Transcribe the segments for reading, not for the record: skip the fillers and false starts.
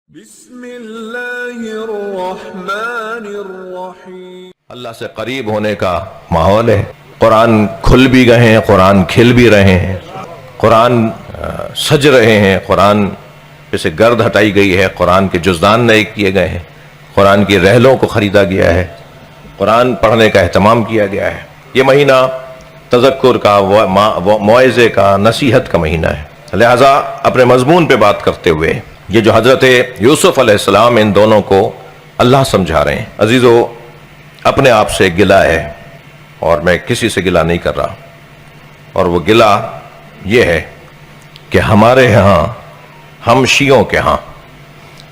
بسم اللہ الرحمن الرحیم۔ اللہ سے قریب ہونے کا ماحول ہے۔ قرآن کھل بھی گئے ہیں، قرآن کھل بھی رہے ہیں، قرآن سج رہے ہیں، قرآن پہ سے گرد ہٹائی گئی ہے، قرآن کے جزدان نئے کیے گئے ہیں، قرآن کی رحلوں کو خریدا گیا ہے، قرآن پڑھنے کا اہتمام کیا گیا ہے۔ یہ مہینہ تذکر کا، موعظے کا، نصیحت کا مہینہ ہے۔ لہٰذا اپنے مضمون پہ بات کرتے ہوئے یہ جو حضرت یوسف علیہ السلام ان دونوں کو اللہ سمجھا رہے ہیں۔ عزیزو، اپنے آپ سے گلہ ہے اور میں کسی سے گلہ نہیں کر رہا، اور وہ گلہ یہ ہے کہ ہمارے ہاں، ہم شیعوں کے ہاں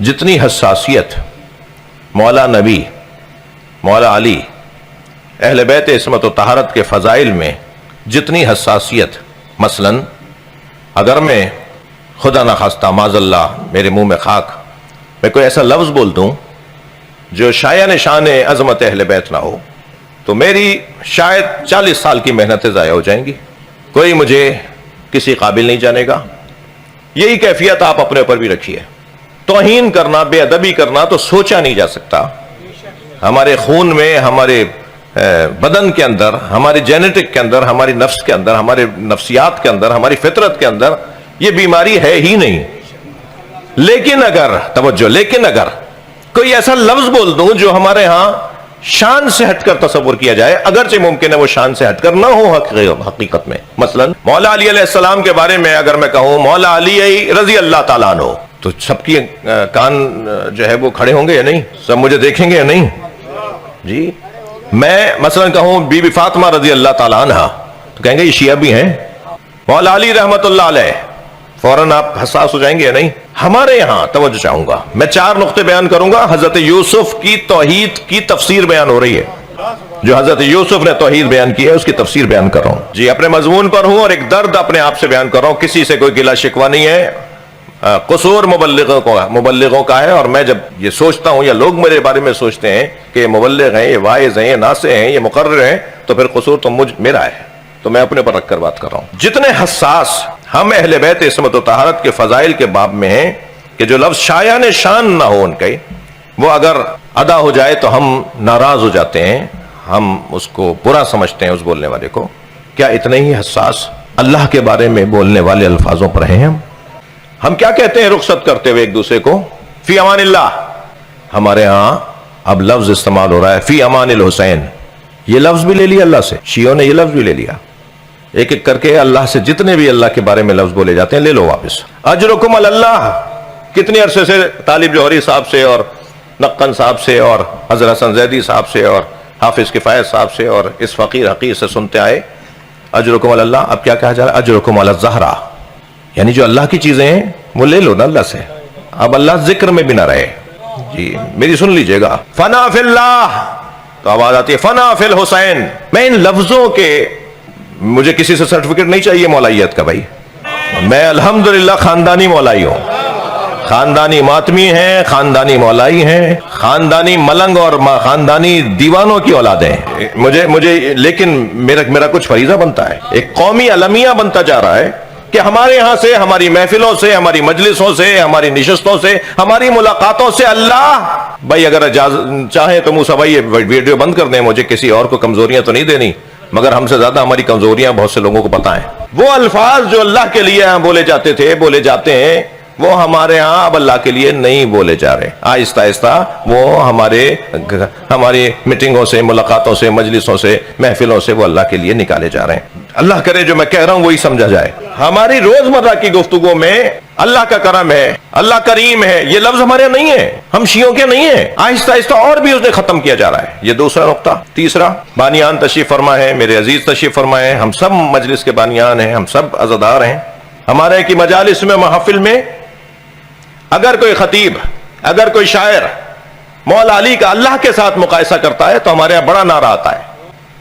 جتنی حساسیت مولا نبی، مولا علی، اہل بیت عصمت و طہارت کے فضائل میں جتنی حساسیت، مثلاً اگر میں خدا نخواستہ معاذ اللہ میرے منہ میں خاک، میں کوئی ایسا لفظ بول دوں جو شایع نشان عظمت اہل بیت نہ ہو، تو میری شاید 40 سال کی محنتیں ضائع ہو جائیں گی، کوئی مجھے کسی قابل نہیں جانے گا۔ یہی کیفیت آپ اپنے اوپر بھی رکھیے۔ توہین کرنا، بے ادبی کرنا تو سوچا نہیں جا سکتا۔ ہمارے خون میں، ہمارے بدن کے اندر، ہماری جینیٹک کے اندر، ہماری نفس کے اندر، ہمارے نفسیات کے اندر، ہماری فطرت کے اندر یہ بیماری ہے ہی نہیں۔ لیکن اگر توجہ، لیکن اگر کوئی ایسا لفظ بول دوں جو ہمارے ہاں شان سے ہٹ کر تصور کیا جائے، اگرچہ ممکن ہے وہ شان سے ہٹ کر نہ ہو حقیقت میں، مثلا مولا علی علیہ السلام کے بارے میں اگر میں کہوں مولا علی رضی اللہ تعالیٰ عنہ، تو سب کی کان جو ہے وہ کھڑے ہوں گے یا نہیں؟ سب مجھے دیکھیں گے یا نہیں؟ جی، میں مثلا کہوں بی بی فاطمہ رضی اللہ تعالیٰ عنہ، تو کہیں گے یہ شیعہ بھی ہیں۔ مولا علی رحمت اللہ علیہ، فوراً آپ حساس ہو جائیں گے یا نہیں؟ ہمارے یہاں توجہ چاہوں گا، میں 4 نقطے بیان کروں گا۔ حضرت یوسف کی توحید کی تفسیر بیان ہو رہی ہے، جو حضرت یوسف نے توحید بیان کی ہے اس کی تفسیر بیان کر رہا ہوں جی، اپنے مضمون پر ہوں اور ایک درد اپنے آپ سے بیان کر رہا ہوں، کسی سے کوئی گلہ شکوہ نہیں ہے۔ قصور مبلغوں کا ہے، اور میں جب یہ سوچتا ہوں یا لوگ میرے بارے میں سوچتے ہیں کہ یہ مبلغ ہیں، یہ واعظ ہیں، یہ ناصح ہیں، یہ مقرر ہیں، تو پھر قصور تو میرا ہے، تو میں اپنے پر رکھ کر بات کر رہا ہوں۔ جتنے حساس ہم اہل بیت عصمت و طہارت کے فضائل کے باب میں ہیں کہ جو لفظ شایان شان نہ ہو ان کے، وہ اگر ادا ہو جائے تو ہم ناراض ہو جاتے ہیں، ہم اس کو برا سمجھتے ہیں اس بولنے والے کو۔ کیا اتنے ہی حساس اللہ کے بارے میں بولنے والے الفاظوں پر ہیں ہم کیا کہتے ہیں رخصت کرتے ہوئے ایک دوسرے کو؟ فی امان اللہ۔ ہمارے ہاں اب لفظ استعمال ہو رہا ہے فی امان الحسین، یہ لفظ بھی لے لیا اللہ سے، شیعوں نے یہ لفظ بھی لے لیا۔ ایک ایک کر کے اللہ سے جتنے بھی اللہ کے بارے میں لفظ بولے جاتے ہیں لے لو واپس۔ اجرکم علی اللہ، کتنے عرصے سے طالب جوہری صاحب سے اور نقن صاحب سے اور حضرت حسن زیدی صاحب سے اور حافظ کفایت صاحب سے اور اس فقیر حقیر سے سنتے آئے اجرکم علی اللہ، اب کیا کہا جا رہا ہے؟ اجرکم علی الزہرا، یعنی جو اللہ کی چیزیں ہیں وہ لے لو نا اللہ سے، اب اللہ ذکر میں بھی نہ رہے۔ جی میری سن لیجئے گا، فنا فی اللہ، تو آواز آتی ہے فنا فی الحسین۔ میں ان لفظوں کے، مجھے کسی سے سرٹیفکیٹ نہیں چاہیے مولائیت کا بھائی، میں الحمدللہ خاندانی مولائی ہوں، خاندانی ماتمی ہیں، خاندانی مولائی ہیں، خاندانی ملنگ اور خاندانی دیوانوں کی اولادیں مجھے لیکن میرا کچھ فریضہ بنتا ہے، ایک قومی المیہ بنتا جا رہا ہے کہ ہمارے ہاں سے، ہماری محفلوں سے، ہماری مجلسوں سے، ہماری نشستوں سے، ہماری ملاقاتوں سے اللہ بھائی اگر چاہیں تو موسیٰ بھائی یہ ویڈیو بند کر دیں، مجھے کسی اور کو کمزوریاں تو نہیں دینی، مگر ہم سے زیادہ ہماری کمزوریاں بہت سے لوگوں کو پتہ ہیں۔ وہ الفاظ جو اللہ کے لیے بولے جاتے تھے، بولے جاتے ہیں، وہ ہمارے ہاں اب اللہ کے لیے نہیں بولے جا رہے۔ آہستہ آہستہ وہ ہماری میٹنگوں سے، ملاقاتوں سے، مجلسوں سے، محفلوں سے وہ اللہ کے لیے نکالے جا رہے ہیں۔ اللہ کرے جو میں کہہ رہا ہوں وہی سمجھا جائے۔ ہماری روزمرہ کی گفتگو میں اللہ کا کرم ہے، اللہ کریم ہے، یہ لفظ ہمارے یہاں نہیں ہے، ہم شیعوں کے نہیں ہیں۔ آہستہ آہستہ اور بھی اسے ختم کیا جا رہا ہے۔ یہ دوسرا نقطہ۔ تیسرا، بانیان تشریف فرما ہے، میرے عزیز تشریف فرما ہے، ہم سب مجلس کے بانیان ہیں، ہم سب عزادار ہیں۔ ہمارے کی مجالس میں، محفل میں اگر کوئی خطیب، اگر کوئی شاعر مولا علی کا اللہ کے ساتھ مقایسہ کرتا ہے تو ہمارے یہاں بڑا نعرہ آتا ہے،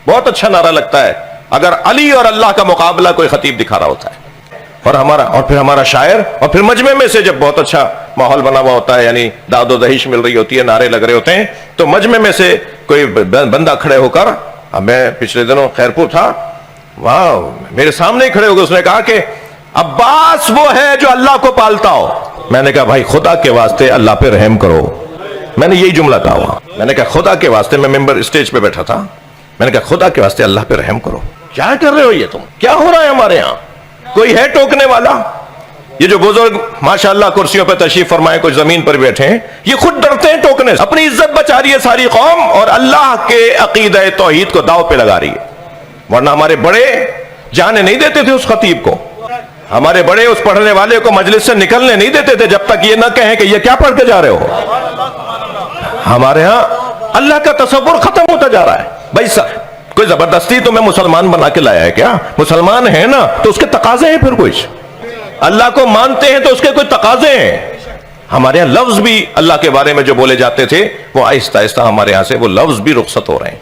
بہت اچھا نعرہ لگتا ہے اگر علی اور اللہ کا مقابلہ کوئی خطیب دکھا رہا ہوتا ہے، اور پھر ہمارا شاعر، اور پھر مجمع میں سے جب بہت اچھا ماحول بنا ہوا ہوتا ہے، یعنی داد و دہیش مل رہی ہوتی ہے، نعرے لگ رہے ہوتے ہیں، تو مجمع میں سے کوئی بندہ کھڑے ہو کر، میں پچھلے دنوں خیرپور تھا، وہاں میرے سامنے ہی کھڑے ہو گئے، اس نے کہا کہ عباس وہ ہے جو اللہ کو پالتا ہو۔ میں نے کہا بھائی خدا کے واسطے اللہ پہ رحم کرو. میں نے یہی جملہ کہا وہاں. میں نے کہا خدا کے واسطے, میں ممبر اسٹیج پہ بیٹھا تھا, میں نے کہا خدا کے واسطے اللہ پہ رحم کرو. کیا کر رہے ہو یہ تم؟ کیا ہو رہا ہے ہمارے ہاں؟ کوئی ہے ٹوکنے والا؟ یہ جو بزرگ ماشاءاللہ کرسیوں پہ تشریف فرمائے, کچھ زمین پر بیٹھے ہیں, یہ خود ڈرتے ہیں ٹوکنے سے. اپنی عزت بچا رہی ہے ساری قوم اور اللہ کے عقیدہ توحید کو داؤ پہ لگا رہی ہے. ورنہ ہمارے بڑے جانے نہیں دیتے تھے اس خطیب کو, ہمارے بڑے اس پڑھنے والے کو مجلس سے نکلنے نہیں دیتے تھے جب تک یہ نہ کہیں کہ یہ کیا پڑھ کے جا رہے ہو. ہمارے ہاں اللہ کا تصور ختم ہوتا جا رہا ہے. بھائی کوئی زبردستی تمہیں مسلمان بنا کے لایا ہے کیا؟ مسلمان ہے نا تو اس کے تقاضے ہیں, پھر کچھ اللہ کو مانتے ہیں تو اس کے کوئی تقاضے ہیں. ہمارے ہاں لفظ بھی اللہ کے بارے میں جو بولے جاتے تھے وہ آہستہ آہستہ ہمارے ہاں سے وہ لفظ بھی رخصت ہو رہے ہیں.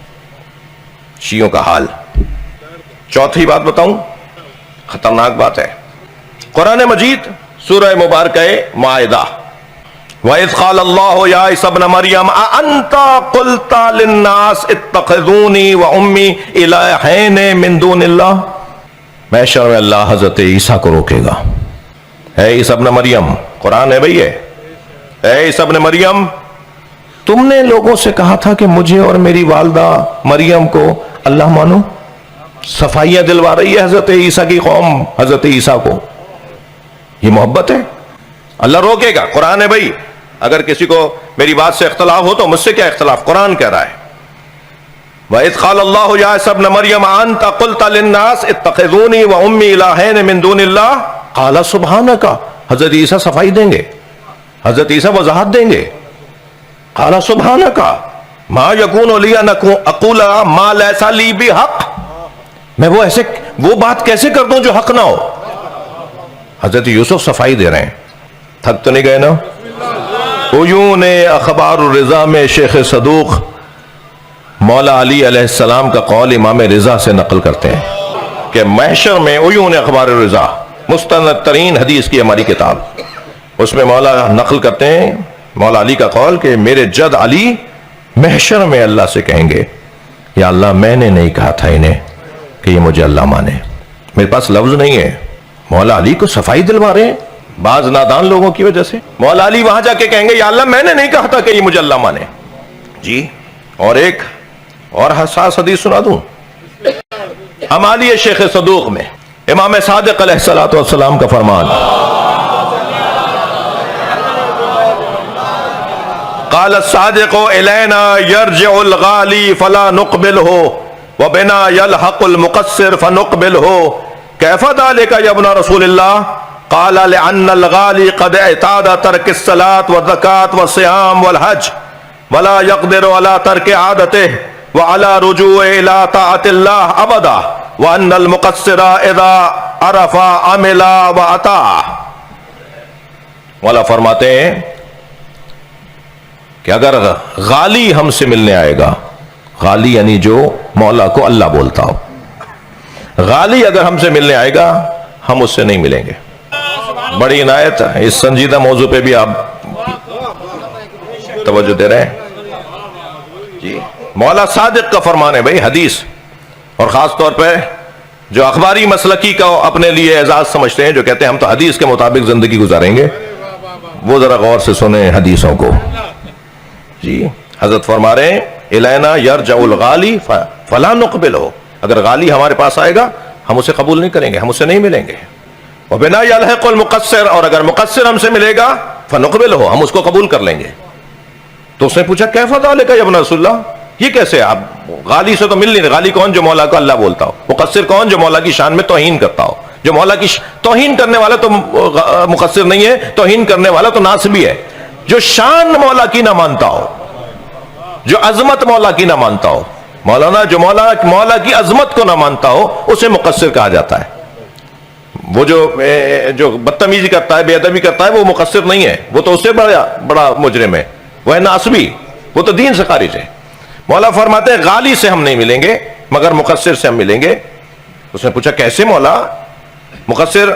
شیعوں کا حال. چوتھی بات بتاؤں, خطرناک بات ہے. قرآن مجید سورہ مبارکہ مائدہ, وَإِذْ قَالَ اللَّهُ يَا عِيسَى ابْنَ مَرْيَمَ أَأَنْتَ قُلْتَ لِلنَّاسِ اتَّخِذُونِي وَأُمِّي إِلَٰهَيْنِ مِن دُونِ اللَّهِ. محشر میں اللہ حضرت عیسیٰ کو روکے گا. اے عیسیٰ ابن مریم, قرآن ہے بھئی ہے, اے عیسیٰ ابن مریم, تم نے لوگوں سے کہا تھا کہ مجھے اور میری والدہ مریم کو اللہ مانو. صفائیاں دلوا رہی ہے حضرت عیسیٰ کی قوم حضرت عیسیٰ کو. یہ محبت ہے؟ اللہ روکے گا. قرآن ہے بھئی, اگر کسی کو میری بات سے اختلاف ہو تو مجھ سے کیا اختلاف, قرآن کہہ رہا ہے. وَإِذْ قَالَ اللَّهُ يَا عِيسَى ابْنَ مَرْيَمَ أَأَنْتَ قُلْتَ لِلنَّاسِ اتَّخِذُونِي وَأُمِّي إِلَٰهَيْنِ مِن دُونِ اللَّهِ قَالَ سُبْحَانَكَ. حضرت عیسیٰ صفائی دیں گے, حضرت عیسیٰ وضاحت دیں گے. قَالَ سُبْحَانَكَ مَا يَكُونُ لِي أَنْ أَقُولَ مَا لَيْسَ لِي بِحَقٍّ. میں وہ بات کیسے کر دوں جو حق نہ ہو. حضرت یوسف صفائی دے رہے ہیں. تھک تو نہیں گئے نا؟ عیون اخبار الرضا میں شیخ صدوق مولا علی علیہ السلام کا قول امام رضا سے نقل کرتے ہیں کہ محشر میں عیون اخبار الرضا, مستند ترین حدیث کی ہماری کتاب, اس میں مولا نقل کرتے ہیں مولا علی کا قول کہ میرے جد علی محشر میں اللہ سے کہیں گے یا اللہ میں نے نہیں کہا تھا انہیں کہ یہ مجھے اللہ مانے, میرے پاس لفظ نہیں ہے. مولا علی کو صفائی دلوا رہے ہیں بعض نادان لوگوں کی وجہ سے. مولا علی وہاں جا کے کہیں گے یا اللہ میں نے نہیں کہا تھا کہ یہ مجھے اللہ مانے. جی, اور ایک اور حساس حدیث سنا دوں. امالی شیخ صدوق میں امام صادق علیہ السلام کا فرمان, قال الصادق الینا یرجع الغالی فلا نقبلہ وبنا یلحق المقصر فنقبلہ. کیف ذلک یا ابن رسول اللہ؟ قال لأن الغالی قد اعتاد ترک الصلاة والزکاة والصیام والحج ولا يقدر على ترک عادته وعلى رجوع الى طاعة الله ابدا وان المقصر اذا عرف عمل واطاع. مولا فرماتے ہیں کہ اگر غالی ہم سے ملنے آئے گا, غالی یعنی جو مولا کو اللہ بولتا ہو, غالی اگر ہم سے ملنے آئے گا ہم اس سے نہیں ملیں گے. بڑی عنایت, اس سنجیدہ موضوع پہ بھی آپ توجہ دے رہے ہیں جی. مولا صادق کا فرمان ہے بھائی, حدیث, اور خاص طور پہ جو اخباری مسلکی کا اپنے لیے اعزاز سمجھتے ہیں, جو کہتے ہیں ہم تو حدیث کے مطابق زندگی گزاریں گے, وہ ذرا غور سے سنیں حدیثوں کو جی. حضرت فرما رہے ہیں الینا یرجع الغالی فلا نقبلہ, اگر غالی ہمارے پاس آئے گا ہم اسے قبول نہیں کریں گے, ہم اسے نہیں ملیں گے. وبنا یلحق المقصر, اور اگر مقصر ہم سے ملے گا فنقبلہ, ہم اس کو قبول کر لیں گے. تو اس نے پوچھا کیف ذلک یا ابن رسول اللہ, یہ کیسے, آپ غالی سے تو مل نہیں. غالی کون؟ جو مولا کو اللہ بولتا ہو. مقصر کون؟ جو مولا کی شان میں توہین کرتا ہو. جو مولا کی توہین کرنے والا تو مقصر نہیں ہے, توہین کرنے والا تو ناصبی ہے. جو شان مولا کی نہ مانتا ہو, جو عظمت مولا کی نہ مانتا ہو, مولانا جو مولا کی عظمت کو نہ مانتا ہو اسے مقصر کہا جاتا ہے. وہ جو بدتمیزی کرتا ہے, بے ادبی کرتا ہے, وہ مقصر نہیں ہے, وہ تو اس سے بڑا مجرم ہے, وہ ہے ناصبی, وہ تو دین سے خارج ہے. مولا فرماتے ہیں غالی سے ہم نہیں ملیں گے مگر مقصر سے ہم ملیں گے. اس نے پوچھا کیسے مولا, مقصر,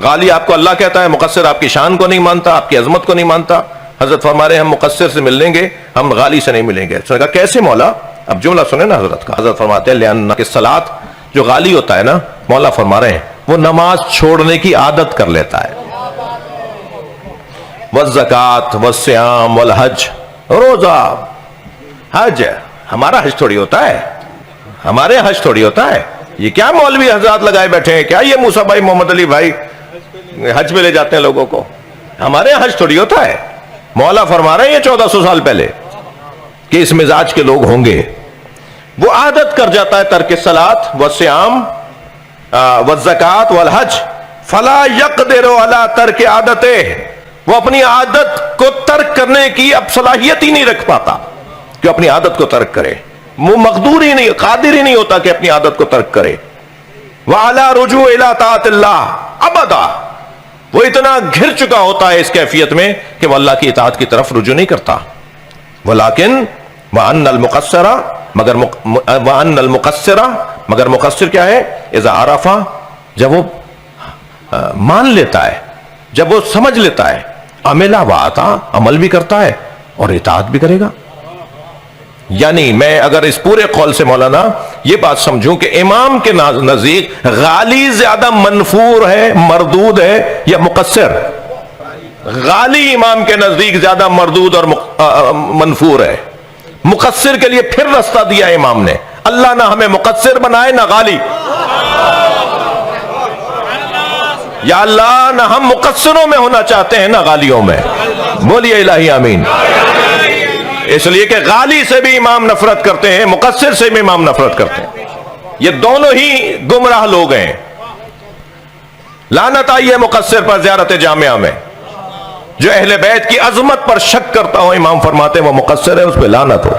غالی آپ کو اللہ کہتا ہے, مقصر آپ کی شان کو نہیں مانتا, آپ کی عظمت کو نہیں مانتا. حضرت فرما رہے ہیں ہم مقصر سے مل لیں گے, ہم غالی سے نہیں ملیں گے. اس نے کہا کیسے مولا؟ اب جملہ سنیں نا حضرت کا. حضرت فرماتے ہیں لأن کہ صلاۃ, جو غالی ہوتا ہے نا, مولا فرما رہے ہیں وہ نماز چھوڑنے کی عادت کر لیتا ہے. والزکات والصیام والحج، روزہ حج، ہمارا حج تھوڑی ہوتا ہے، ہمارے حج تھوڑی ہوتا ہے. یہ کیا مولوی حضرات لگائے بیٹھے ہیں، کیا یہ موسیٰ بھائی محمد علی بھائی حج میں لے جاتے ہیں لوگوں کو؟ ہمارے حج تھوڑی ہوتا ہے. مولا فرما رہے ہیں یہ 1400 سال پہلے کہ اس مزاج کے لوگ ہوں گے. وہ عادت کر جاتا ہے ترک الصلاۃ والصیام والزکات والحج، فلا یقدر علی ترک عادتہ، وہ اپنی عادت کو ترک کرنے کی اب صلاحیت ہی نہیں رکھ پاتا کہ اپنی عادت کو ترک کرے. وہ مقدور ہی نہیں، قادر ہی نہیں ہوتا کہ اپنی عادت کو ترک کرے. وعلی رجوع الی طاعت اللہ ابدا، وہ اتنا گھر چکا ہوتا ہے اس کیفیت میں کہ وہ اللہ کی اطاعت کی طرف رجوع نہیں کرتا. ولیکن وان المقصر، مگر مقصر کیا ہے؟ اذا عرف، جب وہ مان لیتا ہے، جب وہ سمجھ لیتا ہے، عمل واطاع، عمل بھی کرتا ہے اور اطاعت بھی کرے گا. یعنی میں اگر اس پورے قول سے مولانا یہ بات سمجھوں کہ امام کے نزدیک غالی زیادہ منفور ہے، مردود ہے یا مقصر؟ غالی امام کے نزدیک زیادہ مردود اور منفور ہے. مقصر کے لیے پھر رستہ دیا امام نے. اللہ نہ ہمیں مقصر بنائے نہ غالی. یا اللہ نہ ہم مقصروں میں ہونا چاہتے ہیں نہ غالیوں میں. بولیے الہی آمین. اس لیے کہ غالی سے بھی امام نفرت کرتے ہیں، مقصر سے بھی امام نفرت کرتے ہیں. یہ دونوں ہی گمراہ لوگ ہیں. لعنت آئی ہے مقصر پر زیارت جامعہ میں. جو اہل بیت کی عظمت پر شک کرتا ہو، امام فرماتے ہیں وہ مقصر ہے، اس پہ لعنت ہو.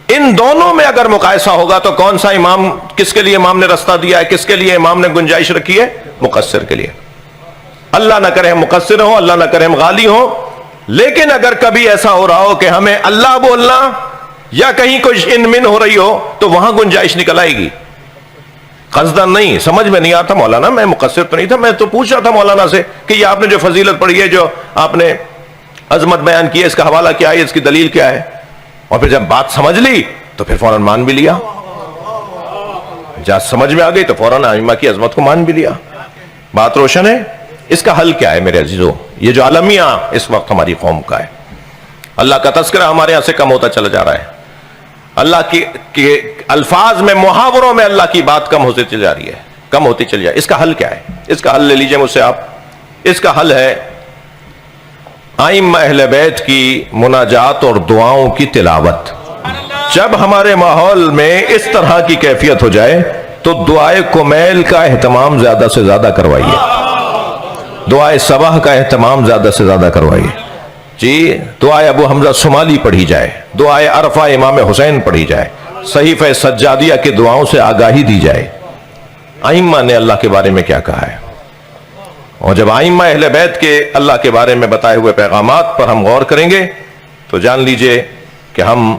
ان دونوں میں اگر مقایسہ ہوگا تو کون سا امام، کس کے لیے امام نے رستہ دیا ہے، کس کے لیے امام نے گنجائش رکھی ہے؟ مقصر کے لیے. اللہ نہ کرے ہم مقصر ہوں، اللہ نہ کرے ہم غالی ہوں. لیکن اگر کبھی ایسا ہو رہا ہو کہ ہمیں اللہ بولنا یا کہیں کچھ ان من ہو رہی ہو تو وہاں گنجائش نکل آئے گی. قصدن نہیں، سمجھ میں نہیں آتا مولانا، میں مقصر تو نہیں تھا، میں تو پوچھ رہا تھا مولانا سے کہ یہ آپ نے جو فضیلت پڑھی ہے، جو آپ نے عظمت بیان کی ہے، اس کا حوالہ کیا ہے، اس کی دلیل کیا ہے؟ اور پھر جب بات سمجھ لی تو پھر فوراً مان بھی لیا. جب سمجھ میں آ گئی تو فوراً ائمہ کی عظمت کو مان بھی لیا. بات روشن ہے. اس کا حل کیا ہے میرے عزیزو؟ یہ جو عالمیہ اس وقت ہماری قوم کا ہے، اللہ کا تذکرہ ہمارے یہاں سے کم ہوتا چلا جا رہا ہے. اللہ کی الفاظ میں، محاوروں میں اللہ کی بات کم ہوتی چلی جا رہی ہے، کم ہوتی چلی جا رہی ہے. اس کا حل کیا ہے؟ اس کا حل لے لیجئے مجھ سے آپ. اس کا حل ہے ائمہ اہل بیت کی مناجات اور دعاؤں کی تلاوت. جب ہمارے ماحول میں اس طرح کی کیفیت ہو جائے تو دعائے کمیل کا اہتمام زیادہ سے زیادہ کروائیے، دعائے صباح کا اہتمام زیادہ سے زیادہ کروائیے. جی، دعائے ابو حمزہ صومالی پڑھی جائے، دعائے عرفہ امام حسین پڑھی جائے، صحیفہ سجادیہ کے دعاؤں سے آگاہی دی جائے. ائمہ نے اللہ کے بارے میں کیا کہا ہے، اور جب ائمہ اہل بیت کے اللہ کے بارے میں بتائے ہوئے پیغامات پر ہم غور کریں گے تو جان لیجئے کہ ہم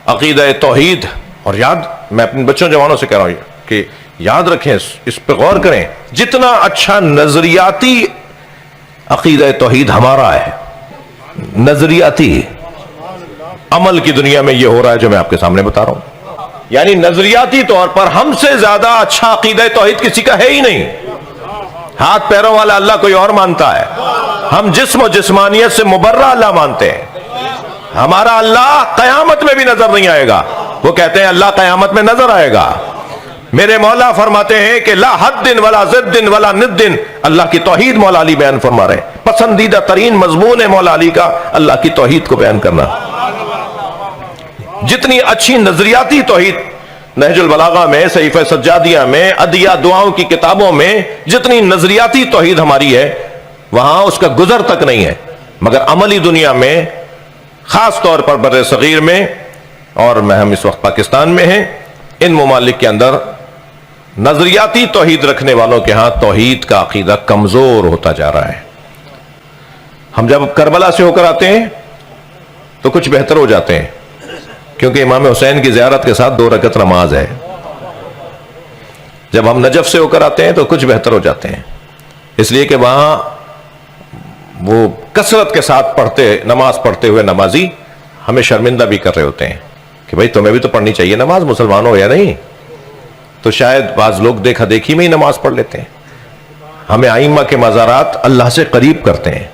عقیدہ توحید، اور یاد، میں اپنے بچوں جوانوں سے کہہ رہا ہوں کہ یاد رکھیں، اس پہ غور کریں. جتنا اچھا نظریاتی عقیدہ توحید ہمارا ہے، نظریاتی، عمل کی دنیا میں یہ ہو رہا ہے جو میں آپ کے سامنے بتا رہا ہوں. یعنی نظریاتی طور پر ہم سے زیادہ اچھا عقیدہ توحید کسی کا ہے ہی نہیں. ہاتھ پیروں والا اللہ کوئی اور مانتا ہے، ہم جسم و جسمانیت سے مبرہ اللہ مانتے ہیں. ہمارا اللہ قیامت میں بھی نظر نہیں آئے گا. وہ کہتے ہیں اللہ قیامت میں نظر آئے گا. میرے مولا فرماتے ہیں کہ لا حد ولا ضد ولا ند، اللہ کی توحید مولا علی بیان فرما رہے ہیں. پسندیدہ ترین مضمون ہے مولا علی کا اللہ کی توحید کو بیان کرنا. جتنی اچھی نظریاتی توحید نہج البلاغہ میں، صحیفہ سجادیہ میں، ادعیہ دعاؤں کی کتابوں میں جتنی نظریاتی توحید ہماری ہے، وہاں اس کا گزر تک نہیں ہے. مگر عملی دنیا میں، خاص طور پر بر صغیر میں، اور ہم اس وقت پاکستان میں ہیں، ان ممالک کے اندر نظریاتی توحید رکھنے والوں کے ہاں توحید کا عقیدہ کمزور ہوتا جا رہا ہے. ہم جب کربلا سے ہو کر آتے ہیں تو کچھ بہتر ہو جاتے ہیں، کیونکہ امام حسین کی زیارت کے ساتھ 2 رکعت نماز ہے. جب ہم نجف سے ہو کر آتے ہیں تو کچھ بہتر ہو جاتے ہیں، اس لیے کہ وہاں وہ کثرت کے ساتھ نماز پڑھتے ہوئے نمازی ہمیں شرمندہ بھی کر رہے ہوتے ہیں کہ بھائی تمہیں بھی تو پڑھنی چاہیے نماز، مسلمان ہو یا نہیں. تو شاید بعض لوگ دیکھا دیکھی میں ہی نماز پڑھ لیتے ہیں. ہمیں ائمہ کے مزارات اللہ سے قریب کرتے ہیں.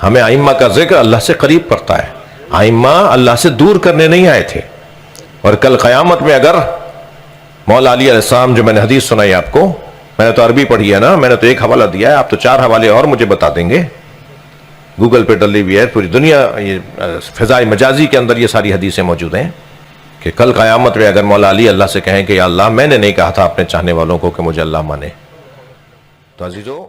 ہمیں ائمہ کا ذکر اللہ سے قریب کرتا ہے. ائمہ اللہ سے دور کرنے نہیں آئے تھے. اور کل قیامت میں اگر مولا علی علیہ السلام، جو میں نے حدیث سنائی آپ کو، میں نے تو عربی پڑھی ہے نا، میں نے تو ایک حوالہ دیا ہے، آپ تو 4 حوالے اور مجھے بتا دیں گے. گوگل پہ ڈلی ہوئی ہے، پوری دنیا یہ فضائے مجازی کے اندر یہ ساری حدیثیں موجود ہیں کہ کل قیامت میں اگر مولا علی اللہ سے کہیں کہ یا اللہ میں نے نہیں کہا تھا اپنے چاہنے والوں کو کہ مجھے اللہ مانے، تو عزیزو